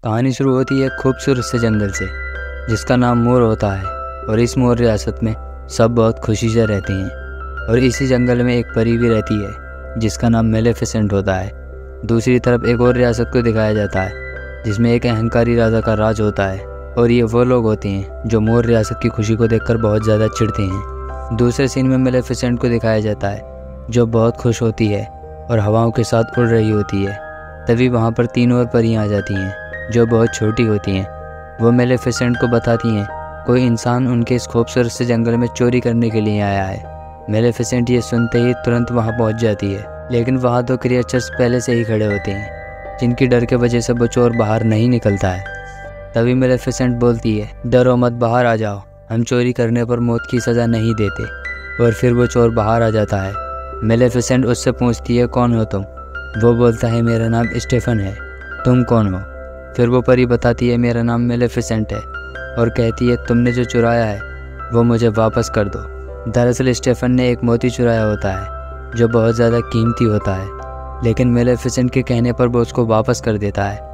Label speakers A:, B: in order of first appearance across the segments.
A: कहानी शुरू होती है एक खूबसूरत से जंगल से जिसका नाम मोर होता है। और इस मोर रियासत में सब बहुत खुशी से रहते हैं। और इसी जंगल में एक परी भी रहती है जिसका नाम मेलेफिसेंट होता है। दूसरी तरफ एक और रियासत को दिखाया जाता है जिसमें एक अहंकारी राजा का राज होता है। और ये वो लोग होते हैं जो मोर रियासत की खुशी को देखकर बहुत ज़्यादा चिढ़ते हैं। दूसरे सीन में मेलेफिसेंट को दिखाया जाता है जो बहुत खुश होती है और हवाओं के साथ उड़ रही होती है। तभी वहाँ पर 3 और परियां आ जाती हैं जो बहुत छोटी होती हैं। वो मेलेफिसेंट को बताती हैं कोई इंसान उनके इस खूबसूरत से जंगल में चोरी करने के लिए आया है। मेलेफिसेंट ये सुनते ही तुरंत वहाँ पहुँच जाती है, लेकिन वहाँ 2 क्रिएचर्स पहले से ही खड़े होते हैं जिनकी डर के वजह से वो चोर बाहर नहीं निकलता है। तभी मेलेफिसेंट बोलती है, डरो मत, बाहर आ जाओ, हम चोरी करने पर मौत की सज़ा नहीं देते। और फिर वो चोर बाहर आ जाता है। मेलेफिसेंट उससे पूछती है, कौन हो तुम? वो बोलता है, मेरा नाम स्टेफन है, तुम कौन हो? फिर वो परी बताती है, मेरा नाम मेलेफिसेंट है, और कहती है तुमने जो चुराया है वो मुझे वापस कर दो। दरअसल स्टेफन ने एक मोती चुराया होता है जो बहुत ज़्यादा कीमती होता है, लेकिन मेलेफिसेंट के कहने पर वो उसको वापस कर देता है।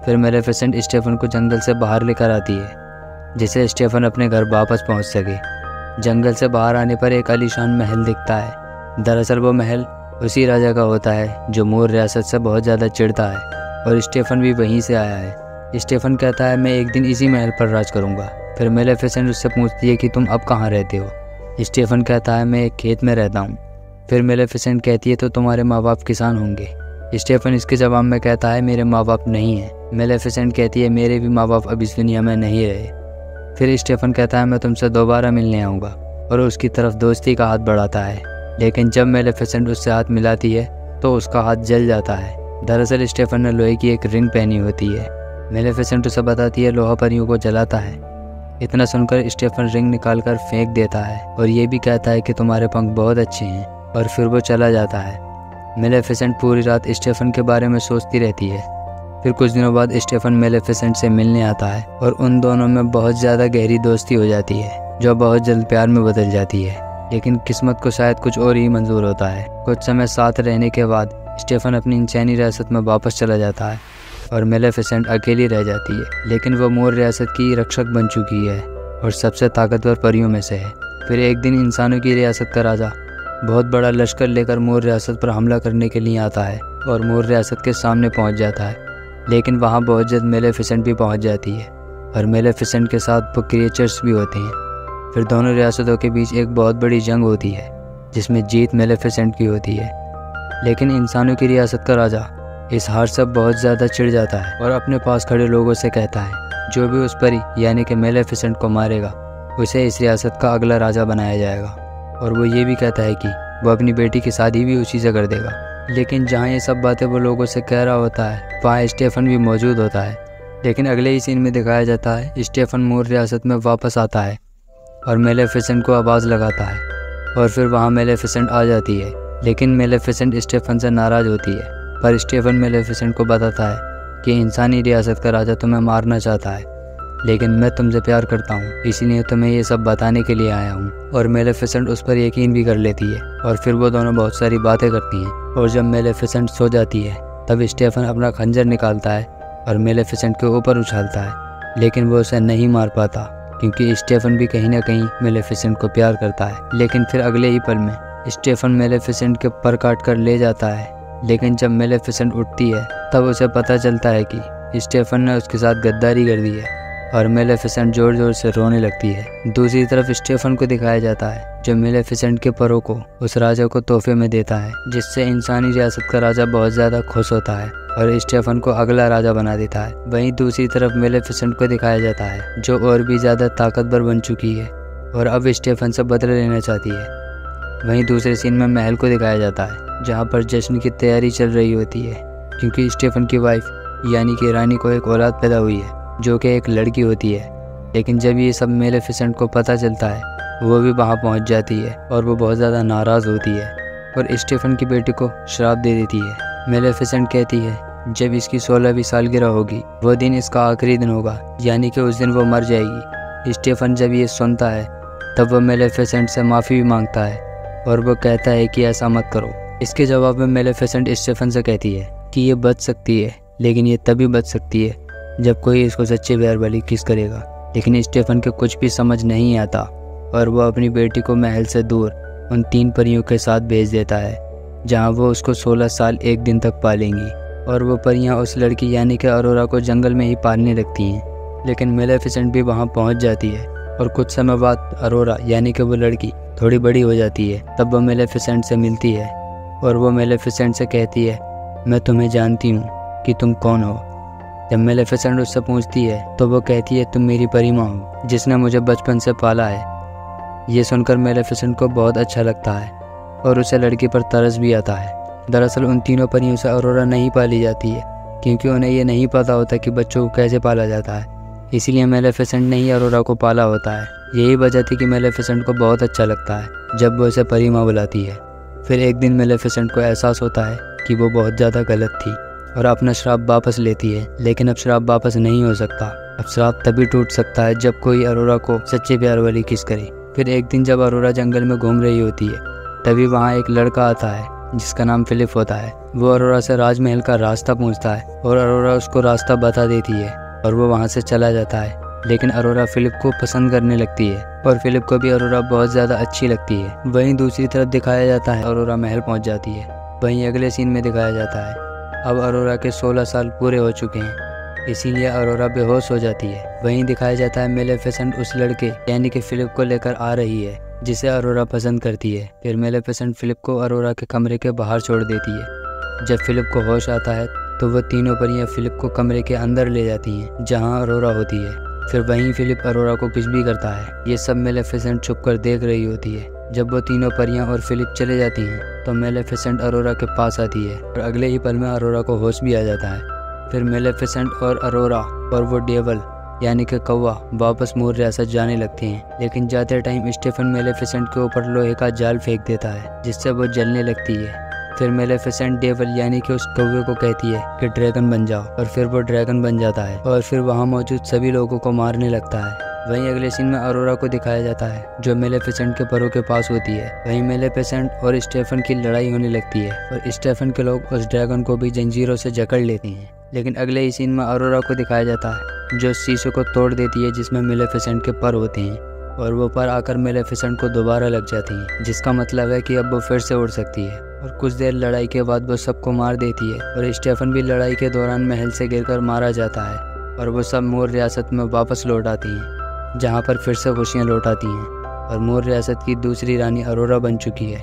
A: फिर मेलेफिसेंट स्टेफन को जंगल से बाहर लेकर आती है जिससे स्टेफन अपने घर वापस पहुंच सके। जंगल से बाहर आने पर एक आलीशान महल दिखता है। दरअसल वो महल उसी राजा का होता है जो मोर रियासत से बहुत ज़्यादा चिढ़ता है, और स्टेफन भी वहीं से आया है। स्टेफन कहता है, मैं एक दिन इसी महल पर राज करूंगा। फिर मेलेफिसेंट उससे पूछती है कि तुम अब कहाँ रहते हो? स्टेफन कहता है, मैं एक खेत में रहता हूँ। फिर मेलेफिसेंट कहती है, तो तुम्हारे माँ बाप किसान होंगे? स्टेफन इसके जवाब में कहता है, मेरे माँ बाप नहीं हैं। मेलेफिसेंट कहती है, मेरे भी माँ बाप अब इस दुनिया में नहीं रहे। फिर स्टेफन कहता है, मैं तुमसे दोबारा मिलने आऊँगा, और उसकी तरफ दोस्ती का हाथ बढ़ाता है। लेकिन जब मेलेफिसेंट उससे हाथ मिलाती है तो उसका हाथ जल जाता है। दरअसल स्टेफन ने लोहे की एक रिंग पहनी होती है। मेलेफिसेंट उसे बताती है लोहा परियों को जलाता है। इतना सुनकर स्टेफन रिंग निकालकर फेंक देता है और ये भी कहता है कि तुम्हारे पंख बहुत अच्छे हैं, और फिर वो चला जाता है। मेलेफिसेंट पूरी रात स्टेफन के बारे में सोचती रहती है। फिर कुछ दिनों बाद स्टेफन मेलेफिसेंट से मिलने आता है और उन दोनों में बहुत ज़्यादा गहरी दोस्ती हो जाती है जो बहुत जल्द प्यार में बदल जाती है। लेकिन किस्मत को शायद कुछ और ही मंजूर होता है। कुछ समय साथ रहने के बाद स्टेफन अपनी इंसानी रियासत में वापस चला जाता है और मेलेफिसेंट अकेली रह जाती है। लेकिन वो मोर रियासत की रक्षक बन चुकी है और सबसे ताकतवर परियों में से है। फिर एक दिन इंसानों की रियासत का राजा बहुत बड़ा लश्कर लेकर मोर रियासत पर हमला करने के लिए आता है और मोर रियासत के सामने पहुंच जाता है। लेकिन वहां बहुत जल्द मेलेफिसेंट भी पहुंच जाती है और मेलेफिसेंट के साथ वो क्रिएचर्स भी होते हैं। फिर दोनों रियासतों के बीच एक बहुत बड़ी जंग होती है जिसमें जीत मेलेफिसेंट की होती है। लेकिन इंसानों की रियासत का राजा इस हार से बहुत ज़्यादा चिढ़ जाता है और अपने पास खड़े लोगों से कहता है, जो भी उस परी यानी कि मेलेफिसेंट को मारेगा उसे इस रियासत का अगला राजा बनाया जाएगा। और वो ये भी कहता है कि वो अपनी बेटी की शादी भी उसी से कर देगा। लेकिन जहाँ ये सब बातें वो लोगों से कह रहा होता है वहाँ स्टेफन भी मौजूद होता है। लेकिन अगले ही सीन में दिखाया जाता है स्टेफन मोर रियासत में वापस आता है और मेलेफिसेंट को आवाज़ लगाता है, और फिर वहाँ मेलेफिसेंट आ जाती है। लेकिन मेलेफिसेंट स्टेफन से नाराज़ होती है, पर स्टेफन मेलेफिसेंट को बताता है कि इंसानी रियासत का राजा तुम्हें मारना चाहता है, लेकिन मैं तुमसे प्यार करता हूँ, इसीलिए तुम्हें ये सब बताने के लिए आया हूँ। और मेलेफिसेंट उस पर यकीन भी कर लेती है और फिर वो दोनों बहुत सारी बातें करती हैं। और जब मेलेफिसेंट सो जाती है तब स्टेफन अपना खंजर निकालता है और मेलेफिसेंट के ऊपर उछालता है, लेकिन वो उसे नहीं मार पाता क्योंकि स्टेफन भी कहीं ना कहीं मेलेफिसेंट को प्यार करता है। लेकिन फिर अगले ही पल में स्टेफन मेलेफिसेंट के पर काट कर ले जाता है। लेकिन जब मेलेफिसेंट उठती है तब उसे पता चलता है कि स्टेफन ने उसके साथ गद्दारी कर दी है और मेलेफिसेंट जोर जोर से रोने लगती है। दूसरी तरफ स्टेफन को दिखाया जाता है जो मेलेफिसेंट के परों को उस राजा को तोहफे में देता है, जिससे इंसानी रियासत का राजा बहुत ज़्यादा खुश होता है और स्टेफन को अगला राजा बना देता है। वहीं दूसरी तरफ मेलेफिसेंट को दिखाया जाता है जो और भी ज़्यादा ताकतवर बन चुकी है और अब स्टेफन से बदला लेना चाहती है। वहीं दूसरे सीन में महल को दिखाया जाता है जहाँ पर जश्न की तैयारी चल रही होती है क्योंकि स्टेफन की वाइफ यानी कि रानी को एक औलाद पैदा हुई है जो कि एक लड़की होती है। लेकिन जब ये सब मेलेफिसेंट को पता चलता है वो भी वहाँ पहुँच जाती है और वो बहुत ज़्यादा नाराज़ होती है और स्टेफन की बेटी को श्राप दे देती है। मेलेफिसेंट कहती है जब इसकी 16वीं सालगिरह होगी वो दिन इसका आखिरी दिन होगा, यानी कि उस दिन वो मर जाएगी। स्टेफन जब ये सुनता है तब वो मेलेफिसेंट से माफ़ी भी मांगता है और वो कहता है कि ऐसा मत करो। इसके जवाब में मेलेफिसेंट स्टेफन से कहती है कि ये बच सकती है, लेकिन ये तभी बच सकती है जब कोई इसको सच्चे प्यार वाली किस करेगा। लेकिन स्टीफन के कुछ भी समझ नहीं आता और वो अपनी बेटी को महल से दूर उन 3 परियों के साथ भेज देता है, जहाँ वो उसको 16 साल 1 दिन तक पालेंगी। और वो परियां उस लड़की यानी कि अरोरा को जंगल में ही पालने लगती हैं। लेकिन मेलेफिसेंट भी वहाँ पहुँच जाती है और कुछ समय बाद अरोरा यानी कि वो लड़की थोड़ी बड़ी हो जाती है। तब वो मेलेफिसेंट से मिलती है और वो मेलेफिसेंट से कहती है, मैं तुम्हें जानती हूँ कि तुम कौन हो। जब मेलेफिसेंट उससे पूछती है तो वो कहती है, तुम मेरी परी माँ हो जिसने मुझे बचपन से पाला है। ये सुनकर मेलेफिसेंट को बहुत अच्छा लगता है और उसे लड़की पर तरस भी आता है। दरअसल उन तीनों परियों से अरोरा नहीं पाली जाती है क्योंकि उन्हें ये नहीं पता होता कि बच्चों को कैसे पाला जाता है। इसीलिए मेलेफिसेंट ने ही अरोरा को पाला होता है। यही वजह थी कि मेलेफिसेंट को बहुत अच्छा लगता है जब वो उसे परी माँ बुलाती है। फिर एक दिन मेलेफिसेंट को एहसास होता है कि वो बहुत ज़्यादा गलत थी और अपना श्राप वापस लेती है। लेकिन अब श्राप वापस नहीं हो सकता। अब श्राप तभी टूट सकता है जब कोई अरोरा को सच्चे प्यार वाली किस करे। फिर एक दिन जब अरोरा जंगल में घूम रही होती है तभी वहाँ एक लड़का आता है जिसका नाम फिलिप होता है। वो अरोरा से राजमहल का रास्ता पूछता है और अरोरा उसको रास्ता बता देती है और वो वहाँ से चला जाता है। लेकिन अरोरा फिलिप को पसंद करने लगती है और फिलिप को भी अरोरा बहुत ज़्यादा अच्छी लगती है। वहीं दूसरी तरफ दिखाया जाता है अरोरा महल पहुँच जाती है। वहीं अगले सीन में दिखाया जाता है अब अरोरा के 16 साल पूरे हो चुके हैं, इसीलिए अरोरा बेहोश हो जाती है। वहीं दिखाया जाता है मेलेफिसेंट उस लड़के यानी कि फिलिप को लेकर आ रही है जिसे अरोरा पसंद करती है। फिर मेलेफिसेंट फिलिप को अरोरा के कमरे के बाहर छोड़ देती है। जब फिलिप को होश आता है तो वह तीनों परियां फिलिप को कमरे के अंदर ले जाती हैं जहां अरोरा होती है। फिर वहीं फिलिप अरोरा को कुछ भी करता है। ये सब मेलेफिसेंट छुप कर देख रही होती है। जब वो तीनों परियां और फिलिप चले जाती हैं तो मेलेफिसेंट अरोरा के पास आती है और अगले ही पल में अरोरा को होश भी आ जाता है। फिर मेलेफिसेंट और अरोरा और वो डेवल यानी कि कौवा वापस मूर रियासत जाने लगते हैं। लेकिन जाते टाइम स्टीफन मेलेफिसेंट के ऊपर लोहे का जाल फेंक देता है जिससे वो जलने लगती है। फिर मेलेफिसेंट डेवल यानी कि उस कौवे को कहती है कि ड्रैगन बन जाओ और फिर वो ड्रैगन बन जाता है और फिर वहाँ मौजूद सभी लोगों को मारने लगता है। वहीं अगले सीन में अरोरा को दिखाया जाता है जो मेलेफिसेंट के परों के पास होती है। वहीं मेलेफिसेंट और स्टीफन की लड़ाई होने लगती है और स्टीफन के लोग उस ड्रैगन को भी जंजीरों से जकड़ लेते हैं। लेकिन अगले ही सीन में अरोरा को दिखाया जाता है जो शीशे को तोड़ देती है जिसमें मेलेफिसेंट के पर होते हैं और वो पर आकर मेलेफिसेंट को दोबारा लग जाती हैं, जिसका मतलब है कि अब वो फिर से उड़ सकती है। और कुछ देर लड़ाई के बाद वो सबको मार देती है और स्टीफन भी लड़ाई के दौरान महल से गिरकर मारा जाता है और वो सब मूर रियासत में वापस लौट आती हैं जहाँ पर फिर से खुशियाँ लौट आती हैं और मूर रियासत की दूसरी रानी अरोरा बन चुकी है।